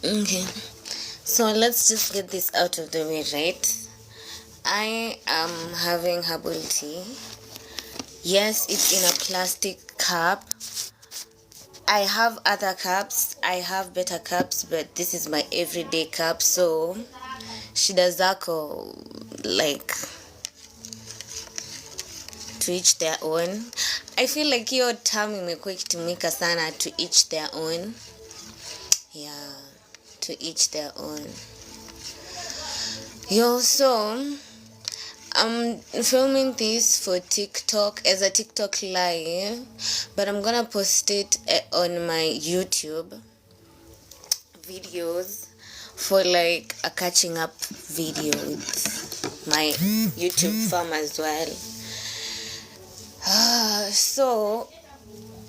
Okay, so let's just get this out of the way, right? I am having herbal tea. Yes, it's in a plastic cup. I have other cups, I have better cups, but this is my everyday cup. So shida zako, like, to each their own. I feel like hiyo term imekuwa ikitumika sana, to each their own. Yeah, to each their own. Yo, so I'm filming this for TikTok as a TikTok live, but I'm gonna post it on my YouTube videos for like a catching up video with my YouTube fam as well. So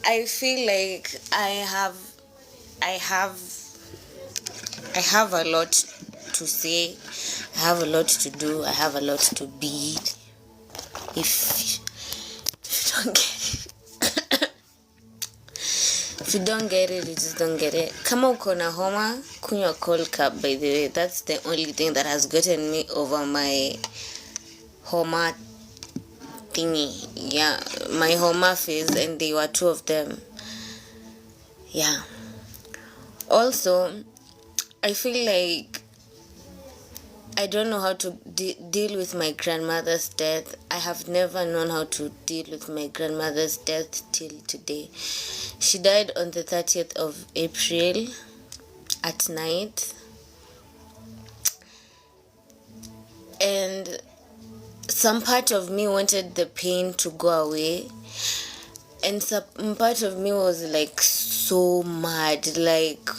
I feel like I have a lot to say. I have a lot to do. I have a lot to be. If you don't get it, you just don't get it. Kama uko na homa, kunywa cold cup, by the way. That's the only thing that has gotten me over my homa thingy. Yeah, my homa phase, and they were two of them. Yeah. Also, I feel like I don't know how to deal with my grandmother's death. I have never known how to deal with my grandmother's death till today. She died on the 30th of April at night. And some part of me wanted the pain to go away. And some part of me was like so mad. Like,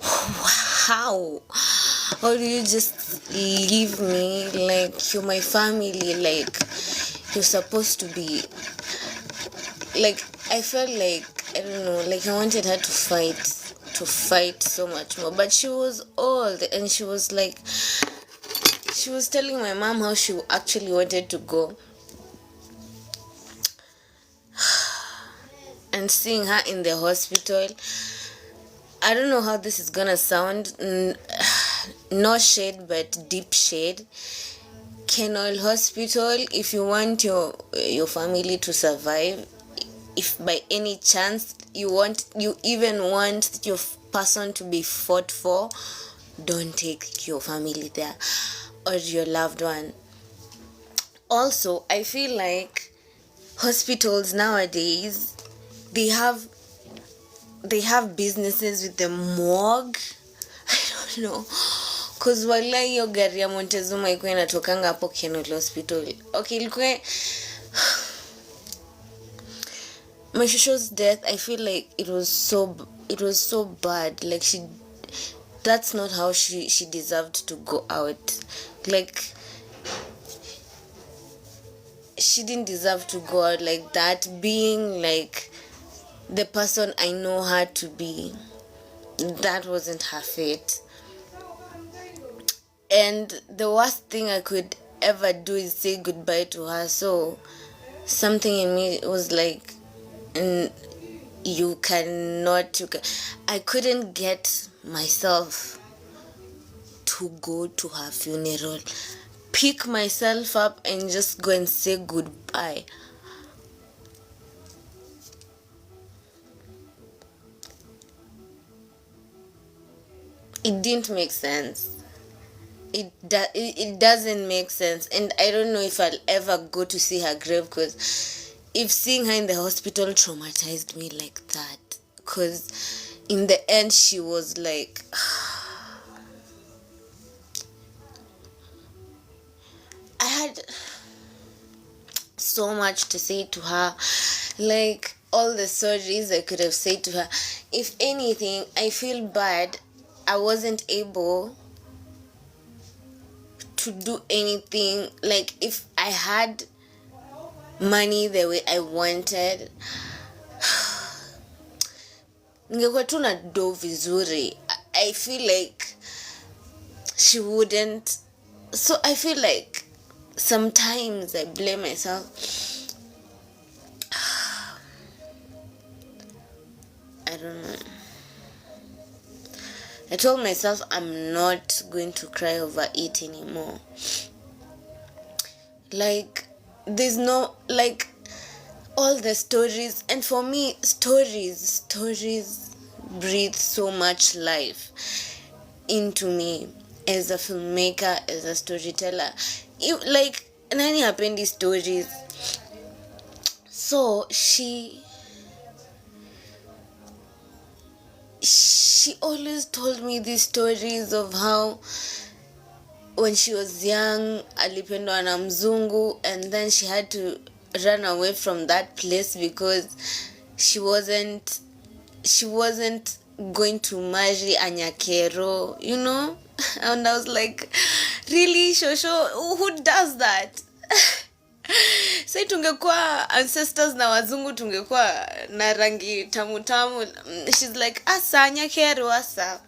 how? Or do you just leave me? Like, you're my family. Like, you're supposed to be. Like, I felt like, I don't know, like I wanted her to fight so much more. But she was old, and she was telling my mom how she actually wanted to go. And seeing her in the hospital, I don't know how this is gonna sound. No shade, but deep shade. Kenol Hospital, if you want your family to survive, if by any chance you even want your person to be fought for, don't take your family there or your loved one. Also, I feel like hospitals nowadays, they have businesses with the morgue. I don't know, cause wallahi hiyo gari ya Montezuma ilikuwa inatokanga hapo Kenol Hospital. Okay, ilikuwa my shosho's death, I feel like it was so bad. Like, that's not how she deserved to go out. Like, she didn't deserve to go out like that, being like the person I know her to be. That wasn't her fate. And the worst thing I could ever do is say goodbye to her. So something in me was like, I couldn't get myself to go to her funeral, pick myself up and just go and say goodbye. It didn't make sense. It doesn't make sense. And I don't know if I'll ever go to see her grave, because if seeing her in the hospital traumatized me like that, because in the end she was like, I had so much to say to her, like all the sorries I could have said to her. If anything, I feel bad I wasn't able to do anything. Like, if I had money the way I wanted, ningekuwa tu na do vizuri. I feel like she wouldn't. So I feel like sometimes I blame myself. I don't know. I told myself I'm not going to cry over it anymore. Like, there's no, like, all the stories, and for me, stories breathe so much life into me as a filmmaker, as a storyteller. Like, nani hapendi stories? So she always told me these stories of how when she was young alipendwa na mzungu, and then she had to run away from that place because she wasn't going to marry a Nyakero, you know. And I was like, really, Shosho, who does that? Say tungekuwa ancestors na wazungu, tungekuwa na rangi tamu tamu. She's like, asa Nyakero asa.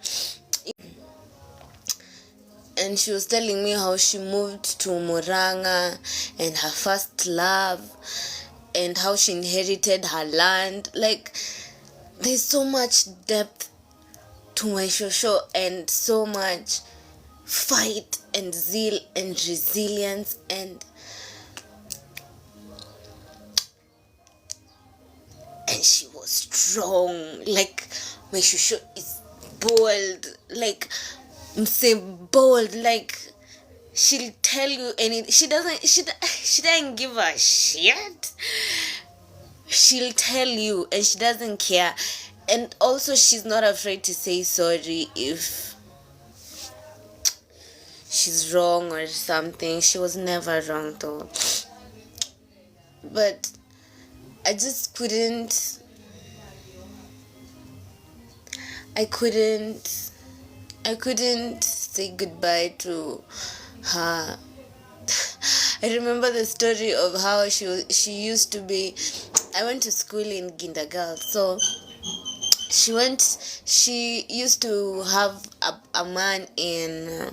And she was telling me how she moved to Muranga and her first love, and how she inherited her land. Like, there's so much depth to my Shosho, and so much fight and zeal and resilience, and she was strong. Like, my Shosho is bold, like, say bold, like, she'll tell you anything. She doesn't give a shit. She'll tell you, and she doesn't care. And also, she's not afraid to say sorry if she's wrong or something. She was never wrong though. But I just couldn't say goodbye to her. I remember the story of how she used to be. I went to school in Gindagal, so she used to have a man in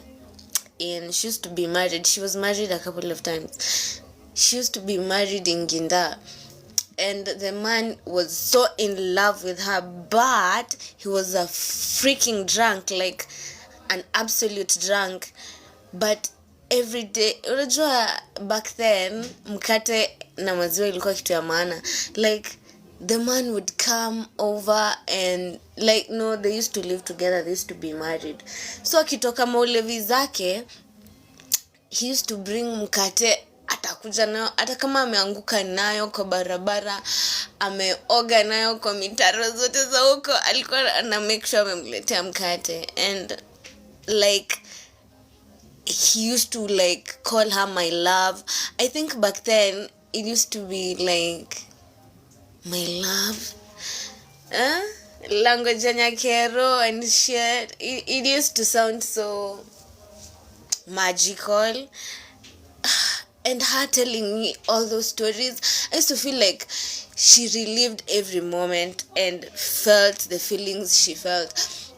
she used to be married. She was married a couple of times. She used to be married in Ginda, and the man was so in love with her, but he was a freaking drunk, like an absolute drunk. But every day, unajua back then mkate na maziwa ilikuwa kitu ya maana. Like, the man would come over and, like, no, they used to live together, they used to be married. So akitoka maulevi zake, he used to bring mkate, atakuja nayo, hata kama ameanguka nayo kwa barabara, ameoga nayo kwa mitaro zote za huko, alikuwa ana make sure amemletea mkate. And like, he used to like call her my love. I think back then it used to be like, my love, language ya Nyakero and shit. It used to sound so magical. And her telling me all those stories, I used to feel like she relived every moment and felt the feelings she felt.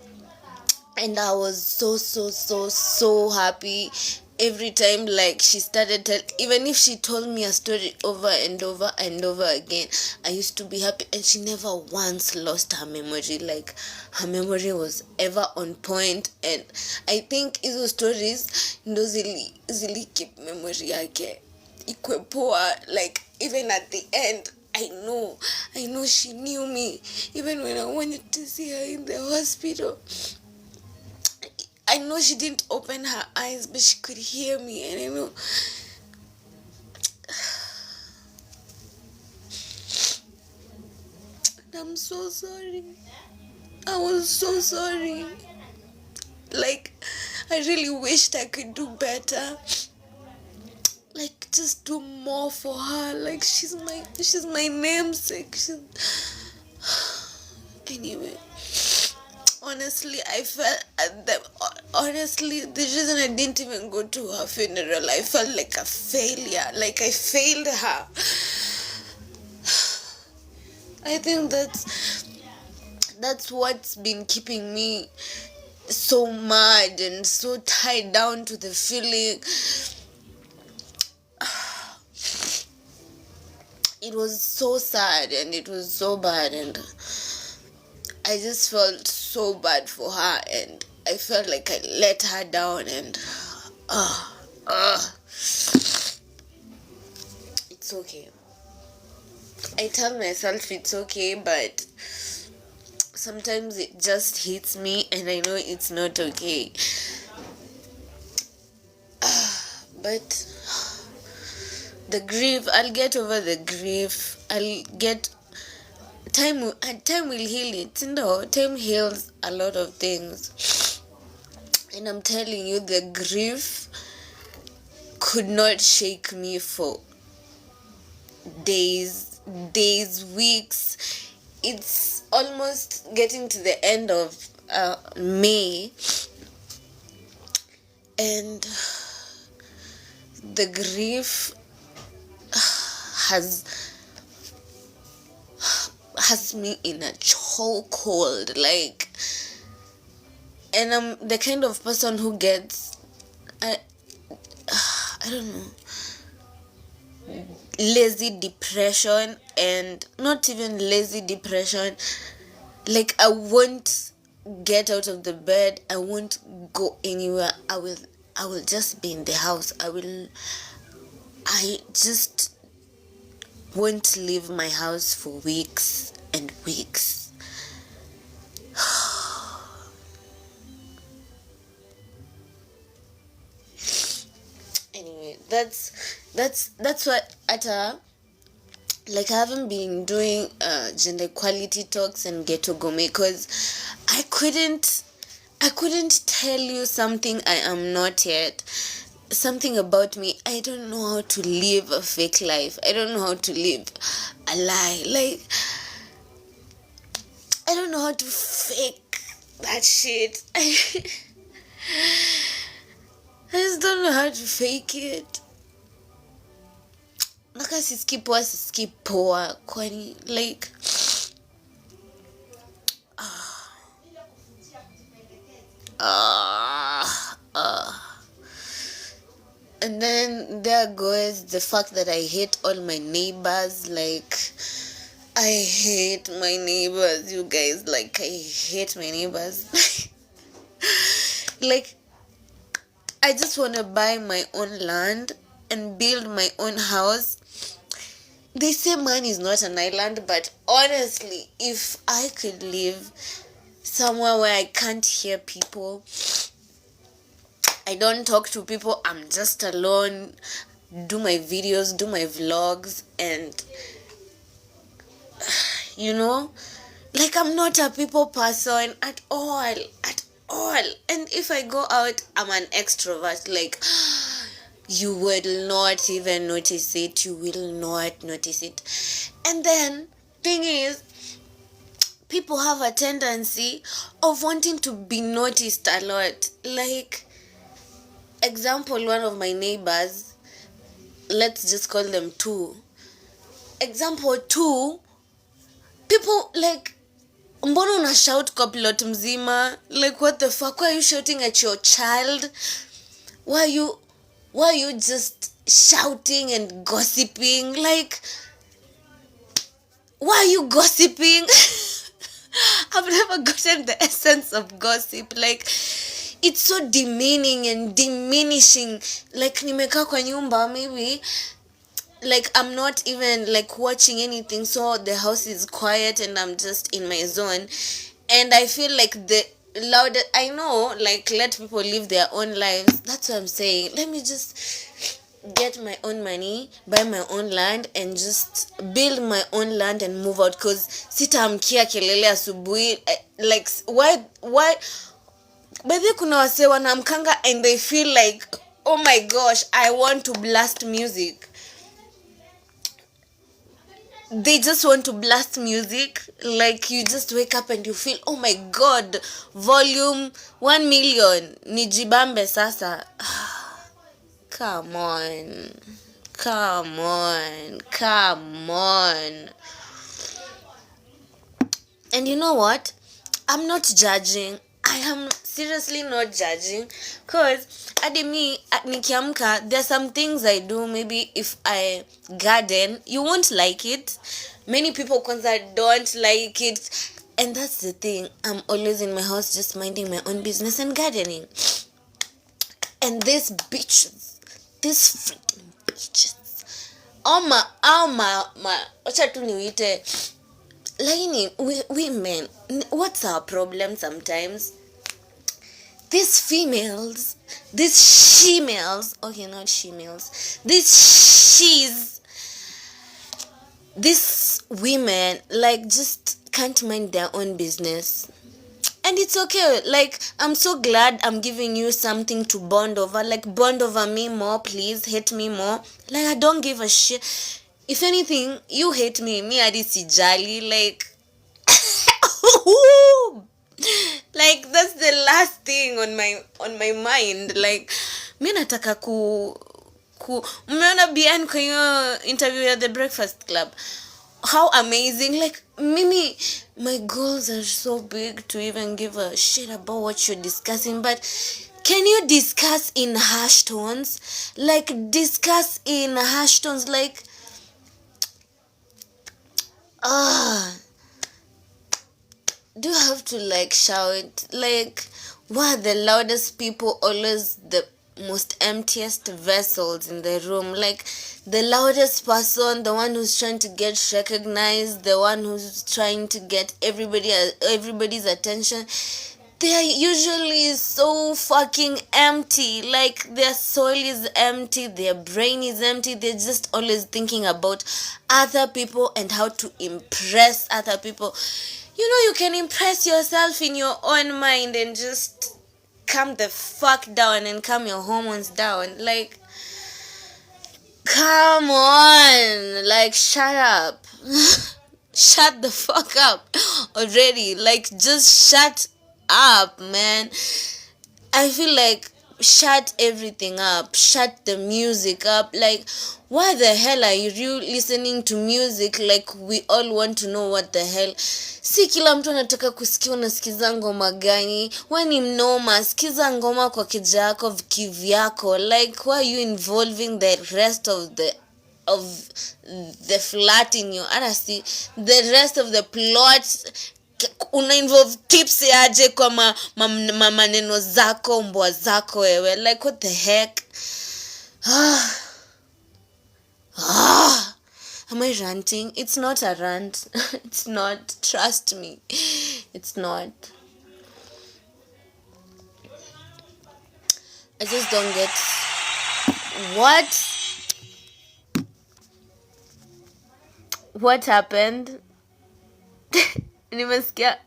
And I was so happy every time, like, she started even if she told me a story over and over and over again, I used to be happy. And she never once lost her memory. Like, her memory was ever on point. And I think hizo stories ndo zili keep memory yake ikwe poa. Like, even at the end, I know she knew me. Even when I wanted to see her in the hospital, I know she didn't open her eyes, but she could hear me. And I know, and I'm so sorry. I was so sorry. Like, I really wished I could do better. Like, just do more for her. Like, she's my namesake. Anyway, honestly, I felt honestly, the reason I didn't even go to her funeral, I felt like a failure. Like, I failed her. I think that's what's been keeping me so mad and so tied down to the feeling. It was so sad and it was so bad, and I just felt so bad for her, and I I felt like I let her down, and it's okay. I tell myself it's okay, but sometimes it just hits me and I know it's not okay. But the grief, I'll get over the grief. Time will heal it. No, time heals a lot of things. And I'm telling you, the grief could not shake me for days, weeks. It's almost getting to the end of May, and the grief has me in a chokehold, like, and I'm the kind of person who gets I don't know, lazy depression, and not even lazy depression, like I won't get out of the bed, I won't go anywhere, I will just be in the house, I just won't leave my house for weeks and weeks. Anyway, that's what like I haven't been doing gender equality talks and ghetto gome because I couldn't tell you something I am not yet. Something about me, I don't know how to live a fake life. I don't know how to live a lie. Like, I don't know how to fake that shit. I just don't know how to fake it. Naka siski poa kwani, like, and then there goes the fact that I hate all my neighbors. Like, I hate my neighbors, you guys. Like, I hate my neighbors. Like, I just want to buy my own land and build my own house. They say man is not an island, but honestly, if I could live somewhere where I can't hear people, I don't talk to people, I'm just alone, do my videos, do my vlogs, and you know, like, I'm not a people person at all. And if I go out, I'm an extrovert. Like, you will not even notice it. You will not notice it. And then, thing is, people have a tendency of wanting to be noticed a lot. Like, example, one of my neighbors, let's just call them two. Example two, people like, mbona una shout kwa plot mzima? Like, what the fuck? Why are you shouting at your child? Why are you just shouting and gossiping? Like, why are you gossiping? I've never gotten the essence of gossip. Like, it's so demeaning and diminishing. Like, nimekaa kwa nyumba, maybe, like, I'm not even like watching anything, so the house is quiet and I'm just in my zone, and I feel like the louder, I know, like, let people live their own lives. That's what I'm saying. Let me just get my own money, buy my own land, and just build my own land and move out, because sitamkia kelele asubuhi. Like, why by the kuna wase wanamkanga and they feel like, oh my gosh, I want to blast music. They just want to blast music. Like, you just wake up and you feel, oh my god, volume 1 million, nijibambe sasa. Come on. And you know what? I'm not judging. I am seriously not judging, because at me, at nikiamka, there's some things I do. Maybe if I garden, you won't like it. Many people kwanza don't like it. And that's the thing, I'm always in my house just minding my own business and gardening. And these bitches, these freaking bitches, wacha tu niwite, lakini women, what's our problem sometimes? These females, these she-males, okay, not she-males, these women, like, just can't mind their own business. And it's okay. Like, I'm so glad I'm giving you something to bond over. Like, bond over me more, please. Hate me more. Like, I don't give a shit. If anything, you hate me hadi sijali. Like, like, that's the last thing on my mind. Like, mi nataka umeona Bien kwa hiyo interview at the Breakfast Club, how amazing. Like, mimi, my goals are so big to even give a shit about what you're discussing, but can you discuss in harsh tones? Like, discuss in harsh tones, like, do you have to, like, shout? Like, why are the loudest people always the most emptiest vessels in the room? Like, the loudest person, the one who's trying to get recognized, the one who's trying to get everybody's attention, they are usually so fucking empty. Like, their soul is empty, their brain is empty. They're just always thinking about other people and how to impress other people. You know, you can impress yourself in your own mind and just calm the fuck down and calm your hormones down. Like, come on, like, shut up. Shut the fuck up already. Like, just shut up, man. I feel like shut everything up. Shut the music up. Like, why the hell are you listening to music? Like, we all want to know what the hell. Si kila mtu anataka kusikia unasikiza ngoma gani. Wewe ni mnoma, sikiza ngoma kwa kijako kivyako. Like, why are you involving the rest of the flat in your RC, the rest of the plots? Una involve tips aje kwa maneno zako, mbwa zako wewe. Like, what the heck? Am I ranting? It's not a rant. It's not. Trust me. It's not. I just don't get what happened. Nimesikia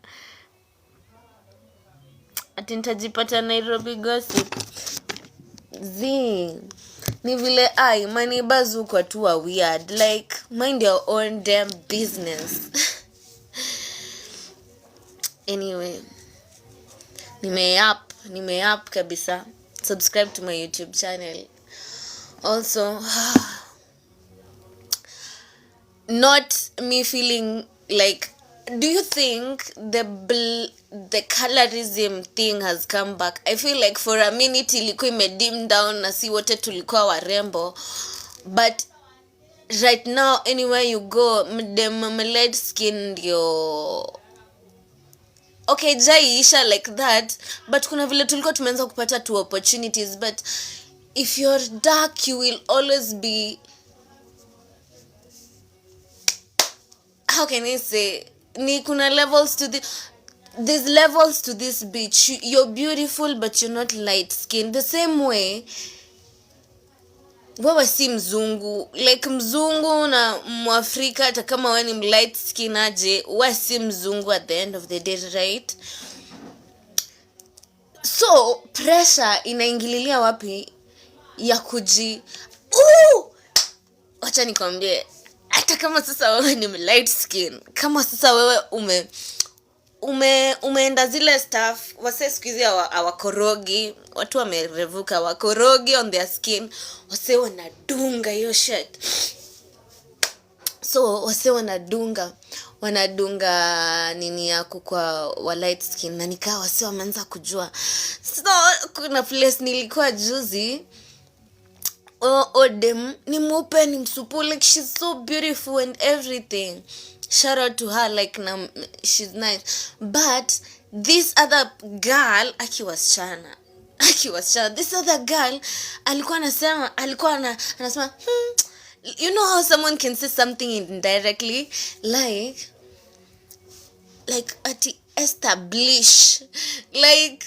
ati nitajipata Nairobi gossip. Ni vile my neighbors huko tu are weird. Like, mind your own damn business. Anyway, nimeyap kabisa. Subscribe to my YouTube channel. Also, not me feeling like, do you think the colorism thing has come back? I feel like for a minute ilikuwa imedim down na si wote tulikuwa warembo, but right now anywhere you go, the light skin ndio okay, jaiisha like that, but kuna vile tulikuwa tumeanza kupata two opportunities. But if you're dark, you will always be, how can I say, ni kuna levels to there's levels to this bitch. You're beautiful but you're not light skinned. The same way wewe si mzungu, like mzungu na mwafrika hata kama wewe ni light skin aje, wewe si mzungu at the end of the day, right? So pressure inaingililia wapi ya wacha nikwambie, hata kama sasa wewe ni light skin, kama sasa wewe umeenda zile stuff, wase siku hizi hawakorogi, watu wamerevuka, wakorogi on their skin, wase wanadunga hiyo shit. So wase wanadunga nini yako kwa wa light skin, na nikawa wase wameanza kujua. So kuna place nilikuwa juzi, Odem ni mweupe, ni msupu, like she's so beautiful and everything. shout out to her, like she's nice. But this other girl akiwasichana this other girl alikuwa anasema you know how someone can say something indirectly, like ati establish, like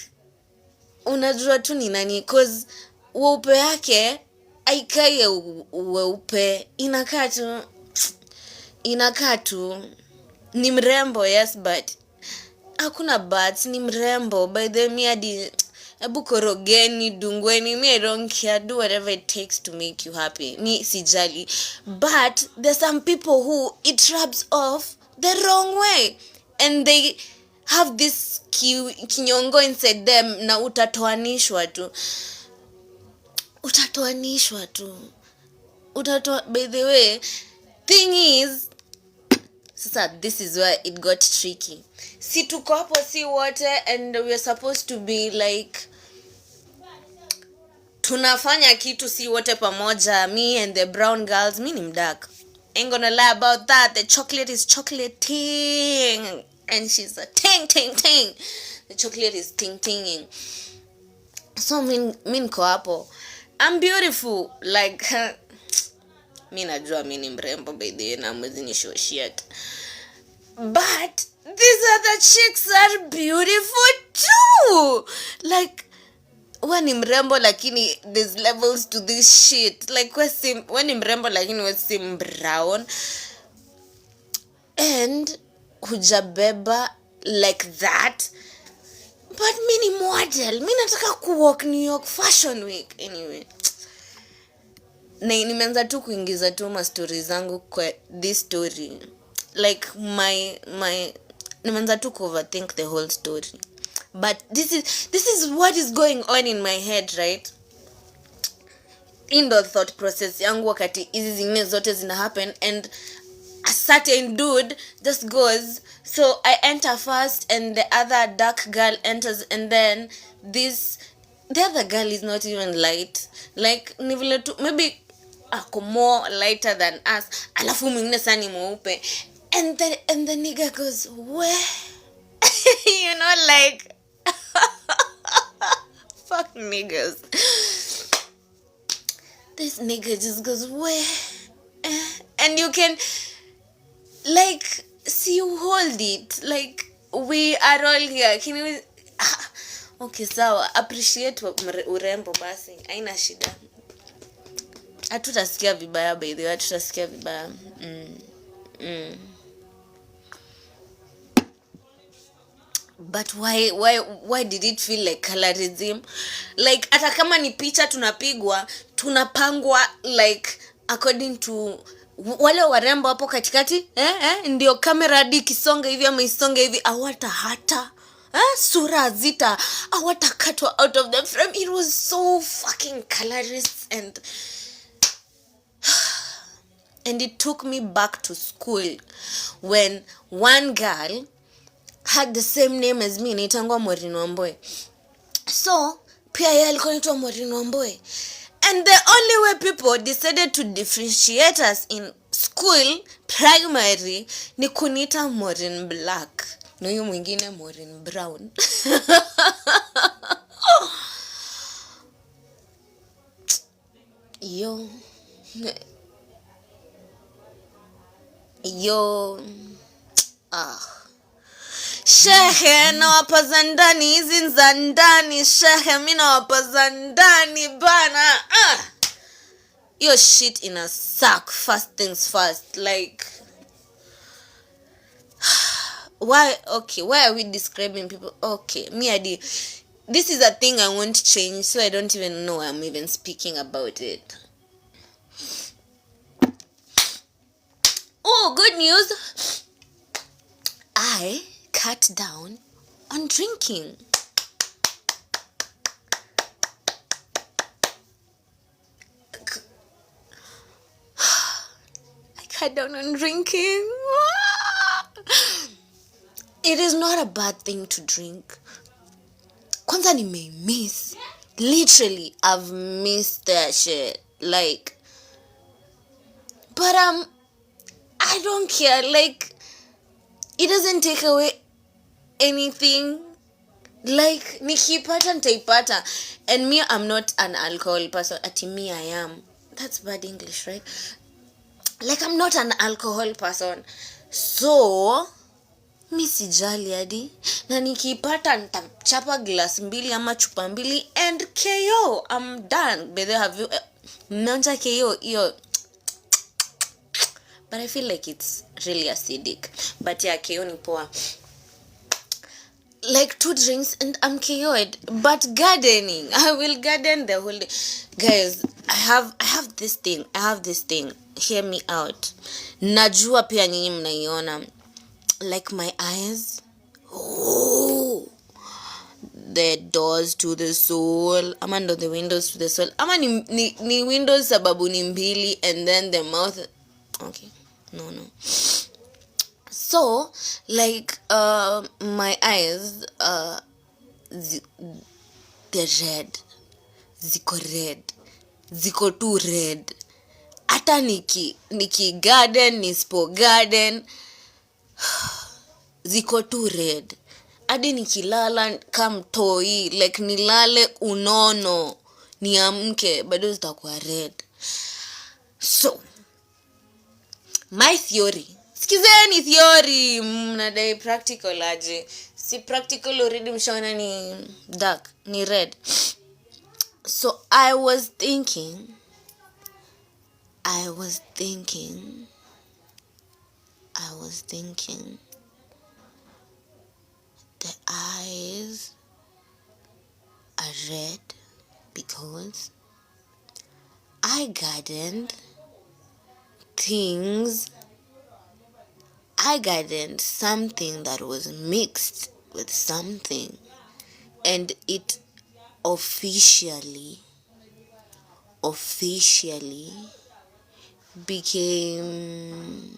unajua tu ni nani, cause weupe yake aikai weupe, inakaa tu ni mrembo, yes, but hakuna but ni mrembo. By the miadi ebu korogeni, dungweni, me I don't care, do whatever it takes to make you happy, mi sijali. But there's some people who it rubs off the wrong way, and they have this kinyongo inside them, na utatoanishwa tu. By the way, thing is, sasa this is where it got tricky. Si tuko hapo si wote, and we're supposed to be like tunafanya kitu si wote pamoja. Me and the brown girls, me ni mdark, ain't gonna lie about that. The chocolate is chocolating, and she's a ting. The chocolate is ting. So me niko hapo, I'm beautiful, like mi najua mi ni mrembo by the way, na mwezi ni show shit, but these other chicks are beautiful too. Like when ni mrembo lakini there's levels to this shit. Like when ni mrembo lakini we si brown and hujabeba like that. But mi ni model, mi nataka kuwalk New York Fashion Week. Anyway, na nimeanza tu kuingiza tu ma stories zangu kwa this story, like my nimeanza tu overthink the whole story. But this is what is going on in my head, right? In the thought process yangu wakati hizi zingine zote zina happen, and a certain dude just goes, so I enter first and the other dark girl enters, and then the other girl is not even light, like nivile tu maybe ako more lighter than us, alafu mwingine sana ni mweupe, and the nigga goes, where? You know, like fuck niggas. This nigga just goes, where? And you can like see, you hold it, like we are all here. Can you okay, sawa, appreciate urembo basi, haina shida. Hatutasikia vibaya by the way, hatutasikia vibaya. But why did it feel like colorism? Like hata kama ni picha tunapangwa like according to wale warembo hapo katikati, ndio kamera hadi kisonga hivi ama isonga hivi, awata hata sura zita awata katwa out of the frame. It was so fucking colorist, and it took me back to school when one girl had the same name as me, inaitangwa Maureen Wambui. So pia yeye alikuwa anaitwa Maureen Wambui, and the only way people decided to differentiate us in school primary ni kunita Maureen Black, na huyo mwingine Maureen Brown. yo shehe na wapaza ndani, hizi nza ndani shehe, mina wapaza ndani bana. Your shit in a sack, first things first. Like why are we describing people? Okay, this is a thing I won't change, so I don't even know I'm even speaking about it. Oh, good news, I cut down on drinking. I cut down on drinking. It is not a bad thing to drink. Kwanza miss. Literally, I've missed that shit. Like, but I don't care. Like, it doesn't take away anything. Like nikipata nitaipata. And me, I'm not an alcohol person. Ati me, I am. That's bad English, right? Like I'm not an alcohol person. So mi sijali hadi. Na nikipata nitachapa glass mbili ama chupa mbili and KO. I'm done. But have you mmeonja KO hiyo? But I feel like it's really acidic. But yeah, KO ni poa. Like 2 drinks and I'm KO'd. But gardening, I will garden the whole day. Guys, I have this thing. Hear me out. Najua pia nyinyi mnaiona. Like my eyes. Oh, the doors to the soul. Ama ndo the windows to the soul. Ama ni windows sababu ni mbili and then the mouth. Okay. No. So, like, my eyes, they're red. Ziko too red. Ata niki garden, nispo garden. Ziko too red. Adi nikilala kamtoi, like nilale unono, niamke, bado zitakuwa red. So, my theory. Sikizeni theory, mnadai practical aje. Si practical already mshaona ni dark, ni red. So I was thinking the eyes are red because I gardened something that was mixed with something, and it officially became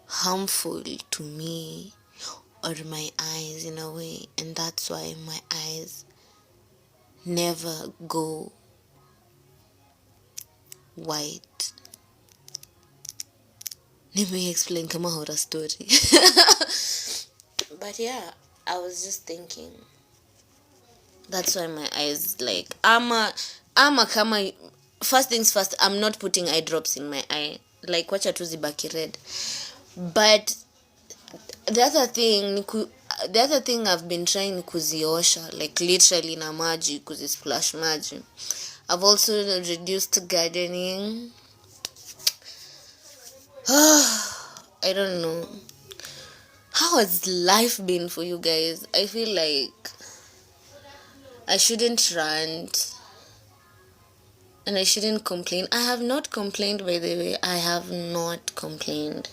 harmful to me or my eyes in a way, and that's why my eyes never go white. Let me explain kama horror story. But yeah, I was just thinking. That's why my eyes like ama kama first things first, I'm not putting eye drops in my eye. Like wacha tu zibaki red. But the other thing I've been trying kuziosha, like literally na maji, kuzisplash maji. I've also reduced gardening. I don't know. How has life been for you guys? I feel like I shouldn't rant and I shouldn't complain. I have not complained, by the way. I have not complained.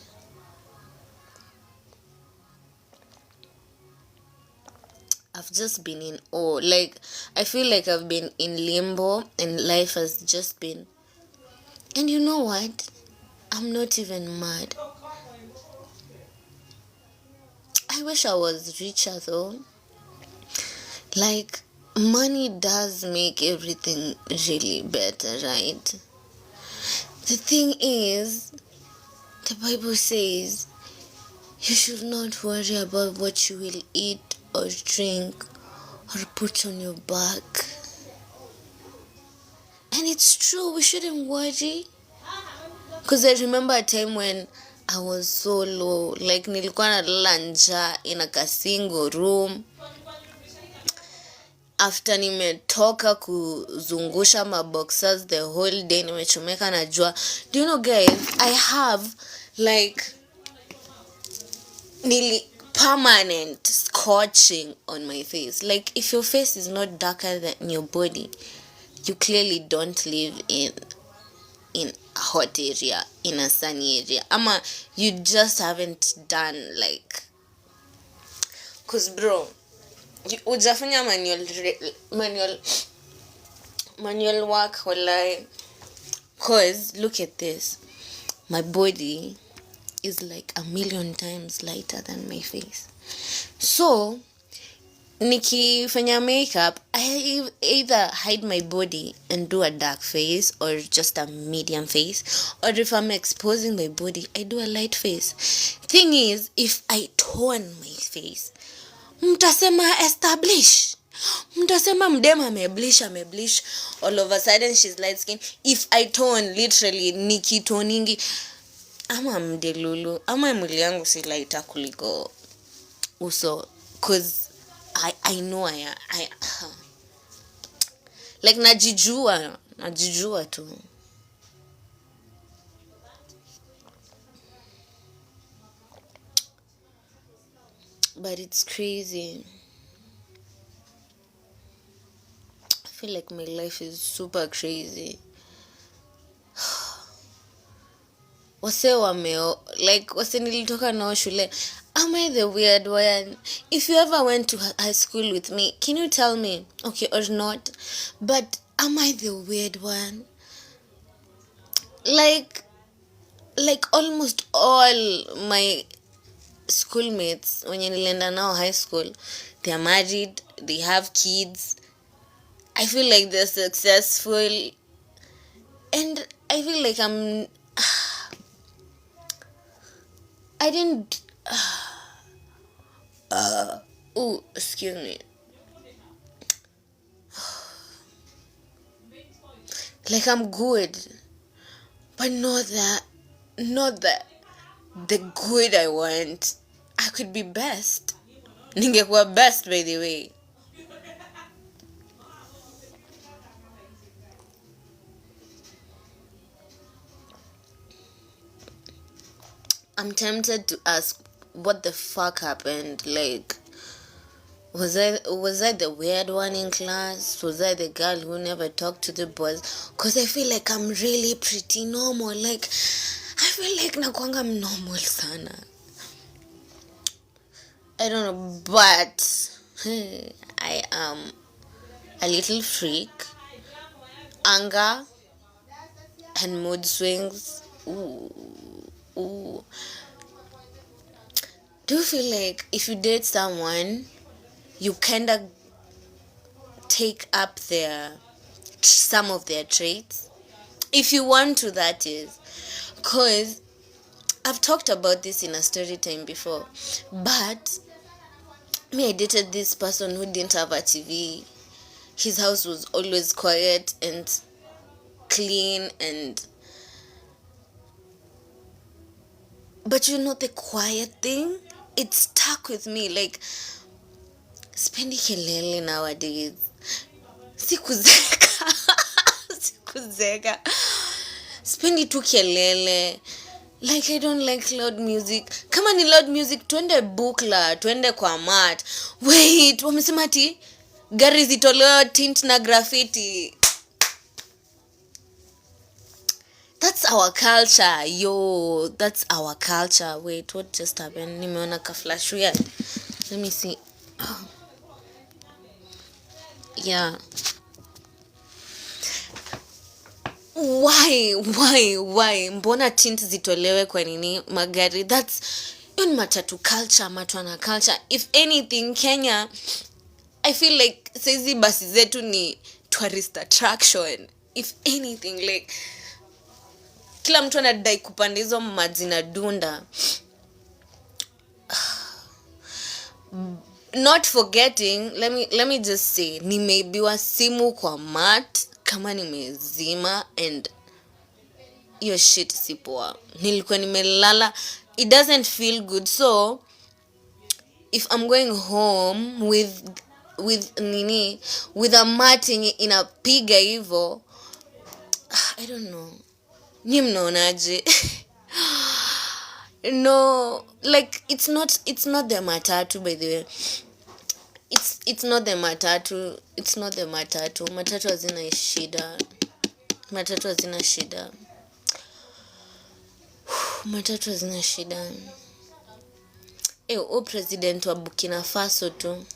I've just been in awe. Like, I feel like I've been in limbo and life has just been. And you know what? I'm not even mad. I wish I was richer though. Like, money does make everything really better, right? The thing is, the Bible says you should not worry about what you will eat or drink or put on your back. And it's true, we shouldn't worry. Because I remember a time when I was so low. Like, nilikuwa nalala njaa in a single room. After nimetoka kuzungusha maboxers the whole day, nimechomeka na jua. Do you know, guys, I have like nearly permanent scorching on my face. Like, if your face is not darker than your body, you clearly don't live in a hot area, in a sunny area. Ama you just haven't done like, cause bro, ujafanya manual work walai. Cause look at this, my body is like 1,000,000 times lighter than my face. So nikifanya makeup, I either hide my body and do a dark face or just a medium face, or if I'm exposing my body, I do a light face. Thing is, if I tone my face, mtasema establish, mtasema mdema ameblish, all of a sudden she's light skin. If I tone, literally nikitoningi, ama mdelulu, ama mwili yangu si lighter kuliko uso, cause I know I like najijua tu. But it's crazy. I feel like my life is super crazy. Wase nilitoka nao shule, am I the weird one? If you ever went to high school with me, can you tell me? Okay, or not, but am I the weird one? Like almost all my schoolmates wenye nilienda nao high school, they are married, they have kids. I feel like they're successful, and I feel like I didn't excuse me. Like I'm good, but not the good I want. I could be best. Ningekuwa best, by the way. I'm tempted to ask what the fuck happened. Like, was I the weird one in class? Was I the girl who never talked to the boys? Cause I feel like I'm really pretty normal. Like, I feel like nakwanga normal sana. I don't know, but I am a little freak. Anger and mood swings. Ooh. Do you feel like if you date someone, you kind of take up some of their traits? If you want to, that is. Because I've talked about this in a story time before. But me, I dated this person who didn't have a TV. His house was always quiet and clean, but you know the quiet thing, it stuck with me. Like, spendi kelele nowadays. Sikuzeka. Spendi tu kelele. Like, I don't like loud music. Kama ni loud music, twende Bukla, twende kwa mat. Wait, wamesema ati gari zitolewa tint na graffiti. That's our culture, yo. That's our culture. Wait, what just happened? Nimeona ka flash weird. Let me see. Oh. Yeah. Why? Mbona tint zitolewe kwa nini magari? That's yon matatu culture, matwana culture. If anything, Kenya, I feel like saizi basi zetu ni tourist attraction. If anything, like, kila mtu anadai kupanda hizo maji na dunda. Not forgetting, let me just say, nimeibiwa simu kwa mat kama nimezima, and your shit si poa. Nilikuwa nimelala. It doesn't feel good. So if I'm going home with a mat inapiga hivyo, I don't know. Ni mnaonaje? No, like, it's not the matatu, by the way. It's not the matatu. Matatu hazina shida. Matatu hazina shida. President wa Burkina Faso tu.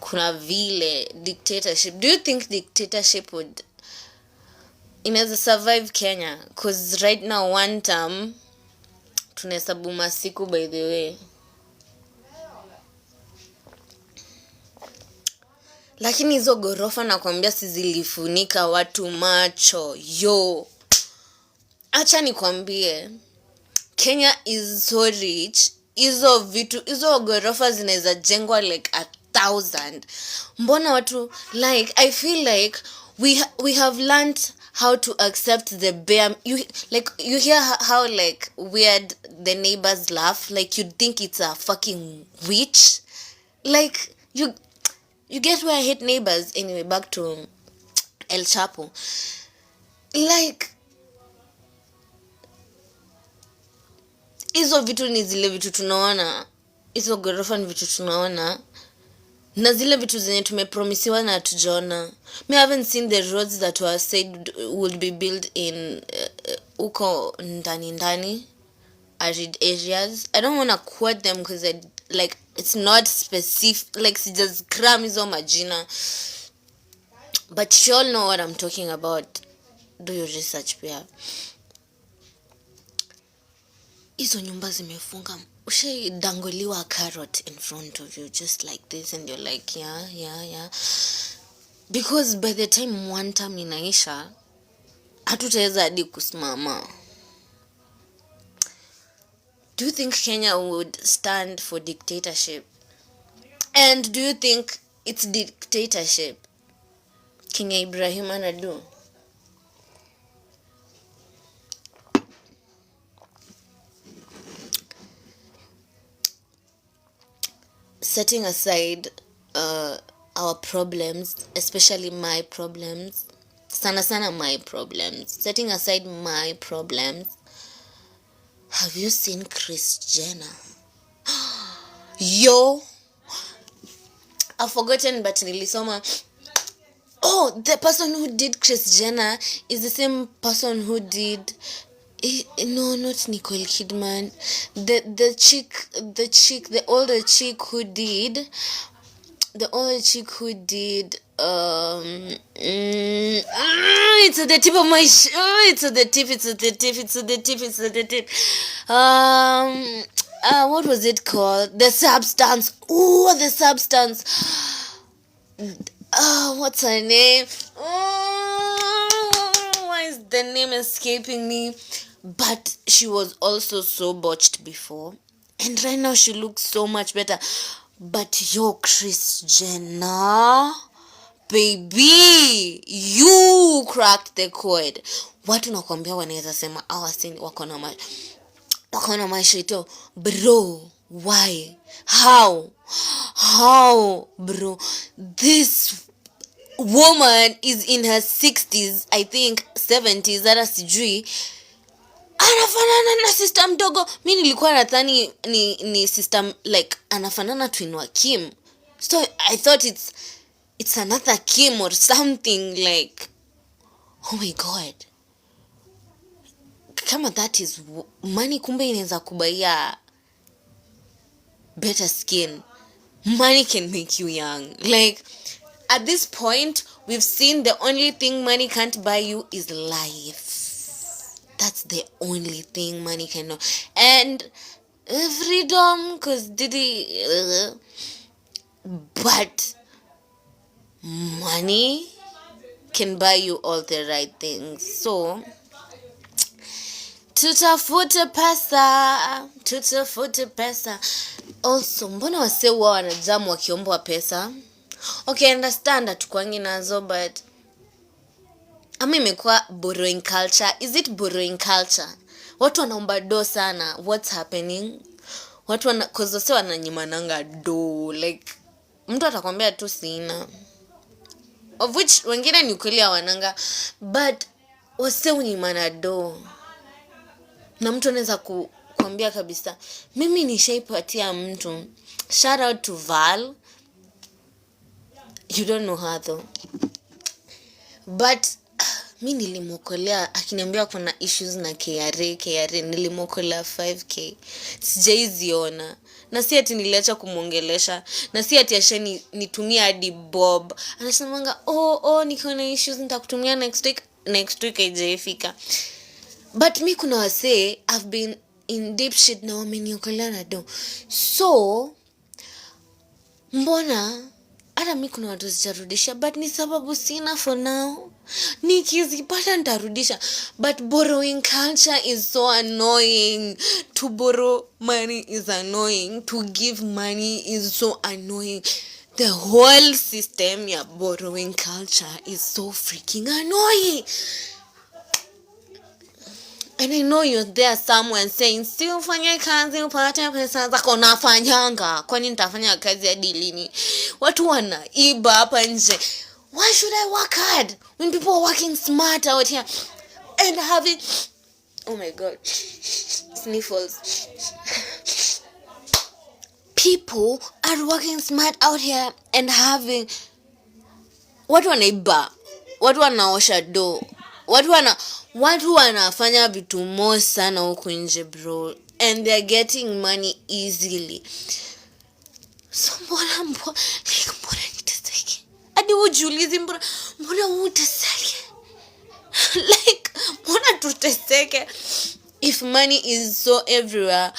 Kuna vile dictatorship. Do you think dictatorship would inaweza survive Kenya? Because right now, one term tunahesabu masiku, by the way. Lakini hizo gorofa nakwambia si zilifunika watu macho. Yo, acha nikwambie, Kenya is so rich. Hizo gorofa zinaweza jengwa like 1,000. Mbona watu, like, I feel like we have learned how to accept the bare, you hear how like weird the neighbors laugh, like you'd think it's a fucking witch. Like you get where I hate neighbors. Anyway, back to El Chapo. Like, hizo vitu ni zile vitu tunaona, hizo gorofa ni vitu tunaona, na zile vitu zenye tumepromisiwa na hatujaona. Me haven't seen the roads that were said would be built in uko ndani arid areas. I don't want to quote them because like it's not specific, like just cram hizo majina, but you all know what I'm talking about. Do your research pia. Hizo nyumba zimefunga. Ushadangoliwa carrot in front of you just like this and you're like yeah, because by the time one time inaisha hatutaweza hadi kusimama. Do you think Kenya would stand for dictatorship? And do you think it's dictatorship Kenya Ibrahim anadu? Setting aside our problems, especially my problems, sana my problems, setting aside my problems, have you seen Kris Jenner? Yo, I've forgotten, but nilisoma. Oh, the person who did Kris Jenner is the same person who did no, not Nicole Kidman. The older chick who did it's at the tip of my it's at the tip. What was it called? The Substance. Oh, The Substance. What's her name? Why is the name escaping me? But she was also so botched before, and right now she looks so much better. But yo, Kris Jenner, baby, you cracked the code. Watu nakwambia wanaweza sema awasini wako na maisha ito. Bro, why? How, bro? This woman is in her 60s, I think 70s, hata sijui. Anafanana na sister mdogo. Mimi nilikuwa nadhani ni sister, like anafanana twin wa Kim. So I thought it's another Kim or something, like, oh my god. Kama that is money, kumbe inaweza kubaia better skin. Money can make you young. Like, at this point, we've seen the only thing money can't buy you is life. That's the only thing money can know. And freedom, because but money can buy you all the right things. So tutafute pesa. Also, mbona wase wao wanajamu wakiombwa pesa? Okay, I understand that tukwangi nazo, but imekuwa borrowing culture. Is it borrowing culture? Watu wanaomba do sana. What's happening? Watu wase wananyimananga do. Like, mtu atakwambia tu sina. Of which wengine ni ukweli hawananga, but wase unyimana do. Na mtu anaweza kuambia kabisa, mimi nishaipatia mtu. Shout out to Val. You don't know her though. But mimi nilimokolea, akiniambia kuna issues na KRA nilimokolea 5k. Sijaiziona. Na si ati niliacha kumuongelesha, na si ati ashani nitumia hadi Bob. Anasemanga, niko na issues, nitakutumia next week haijafika. But mi kuna wase I've been in deep shit na wameniokolea na do. So mbona hata mimi kuna watu sijarudisha, but ni sababu sina for now. Nikizipata nitarudisha, but borrowing culture is so annoying. To borrow money is annoying, to give money is so annoying. The whole system ya borrowing culture is so freaking annoying. And I know you're there somewhere saying, si ufanye kazi upate pesa zako. Nafanyanga, kwani nitafanya kazi hadi lini? Watu wanaiba hapa nje. Why should I work hard when people are working smart out here and having, oh my god, sniffles. People are working smart out here and having, watu wanaiba, watu wanaosha do, watu wanafanya vitu mo sana huko nje bro, and they're getting money easily. So mbona niteseke? Hadi ujiulize mbona uteseke? Like mbona tuteseke if money is so everywhere?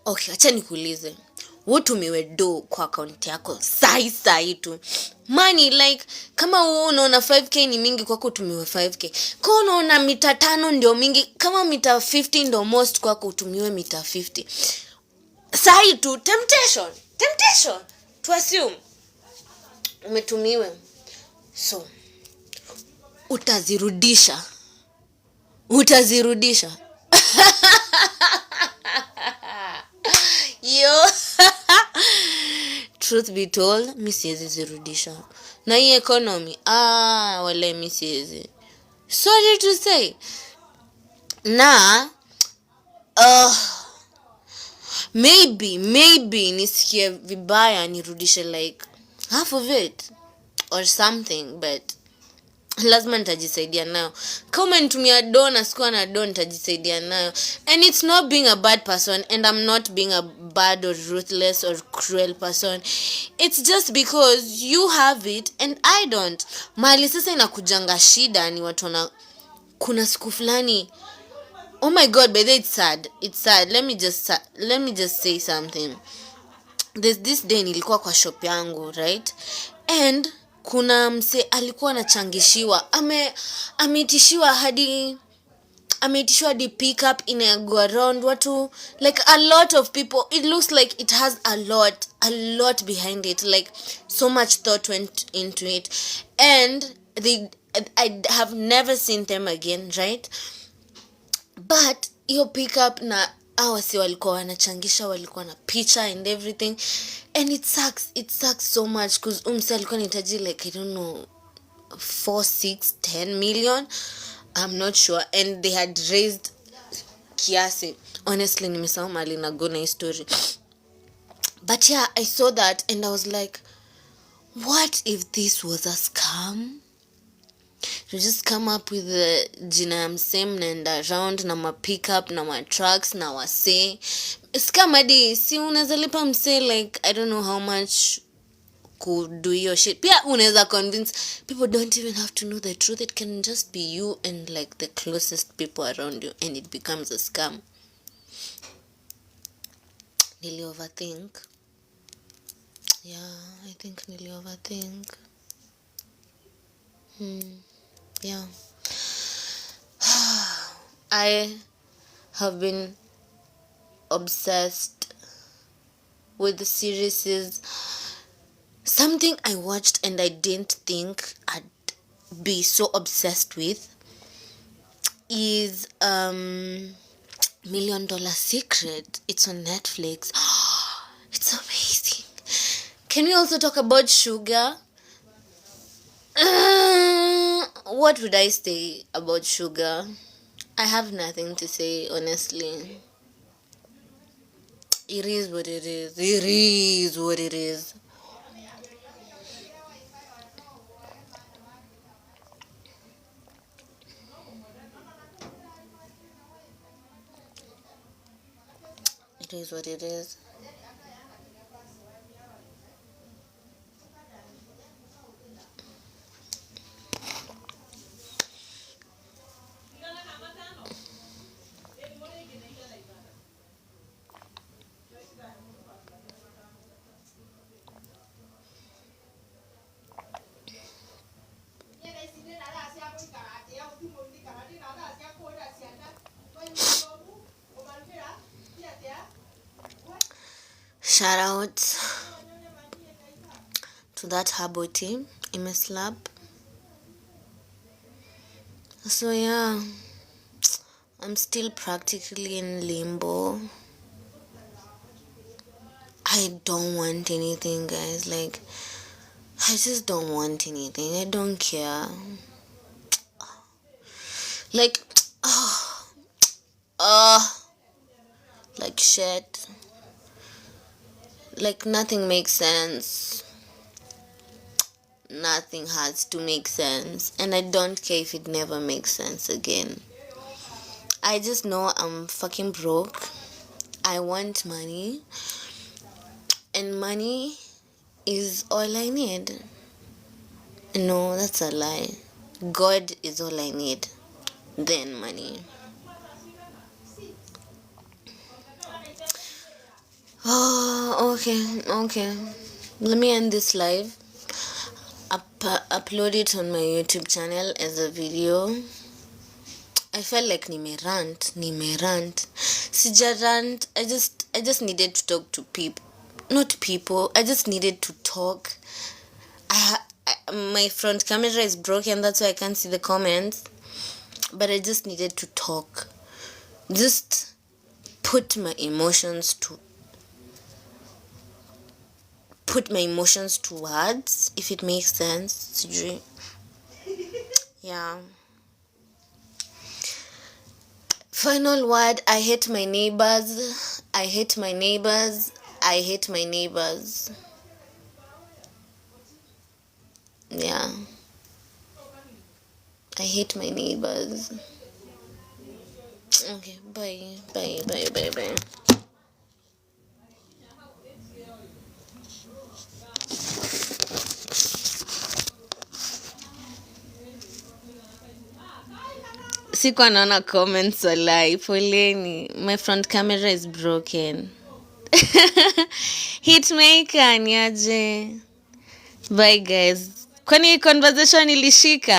Okay, acha nikuulize. Utumiwe do kwa account yako sai tu. Money like kama wewe unaona 5k ni mingi kwako, utumiwe 5k. Kama unaona mita 5 ndio mingi, kama mita 50 ndio most kwako, utumiwe mita 50. Sai tu temptation to assume umetumiwe. So utazirudisha. Yo. Truth be told, mi siwezi zirudisha. Na hii economy, wale mi siwezi. Sorry to say. Na maybe nisikie vibaya nirudishe like half of it or something, but lazima nitajisaidia nayo. Kama nitumia do na sikuwa na do, nitajisaidia nayo. And it's not being a bad person, and I'm not being a bad or ruthless or cruel person. It's just because you have it and I don't. Mali sasa inakujanga shida ni watu na kuna siku fulani. Oh my god, but it's sad. Let me just say something. There's this day nilikuwa kwa shop yangu, right? And kuna mse alikuwa anachangishiwa. Ameitishiwa hadi pick up in a go around watu, like a lot of people. It looks like it has a lot behind it, like so much thought went into it. And I have never seen them again, right? But your pick up na awasi walikuwa wanachangisha, walikuwa na picha and everything, and it sucks so much because umse alikuwa anahitaji like I don't know 4, 6, 10 million, I'm not sure, and they had raised kiasi. Honestly nimesahau mali na go na history, but yeah, I saw that and I was like, what if this was a scam? You just come up with the jina ya msem naenda around na ma pick up na ma trucks na wase. Scam hadi si unaweza lipa mse like I don't know how much could do your shit. Pia unaweza convince people don't even have to know the truth. It can just be you and like the closest people around you, and it becomes a scam. Nili overthink. Yeah, I think nili overthink. Yeah. I have been obsessed with the series. Something I watched and I didn't think I'd be so obsessed with is $1 Million Secret. It's on Netflix. It's amazing. Can we also talk about sugar? What would I say about sugar? I have nothing to say, honestly. It is what it is. It is what it is. It is what it is. shout out to that herbal tea. Imeslap. So yeah, I'm still practically in limbo. I don't want anything, guys. Like, I just don't want anything. I don't care. Like, like shit. Like, nothing makes sense. Nothing has to make sense. And I don't care if it never makes sense again. I just know I'm fucking broke. I want money. And money is all I need. No, that's a lie. God is all I need. Then money. Oh, okay. Let me end this live. Upload it on my YouTube channel as a video. I felt like nimerant. Sija rant. I just needed to talk to people. Not people. I just needed to talk. My front camera is broken. That's why I can't see the comments. But I just needed to talk. Just put my emotions to words, if it makes sense. Yeah. Final word, I hate my neighbors. Yeah. I hate my neighbors. Okay, bye. Sikuwa naona comments walai, poleni. My front camera is broken. Hitmaker niaje. Bye guys. Kwani conversation ilishika?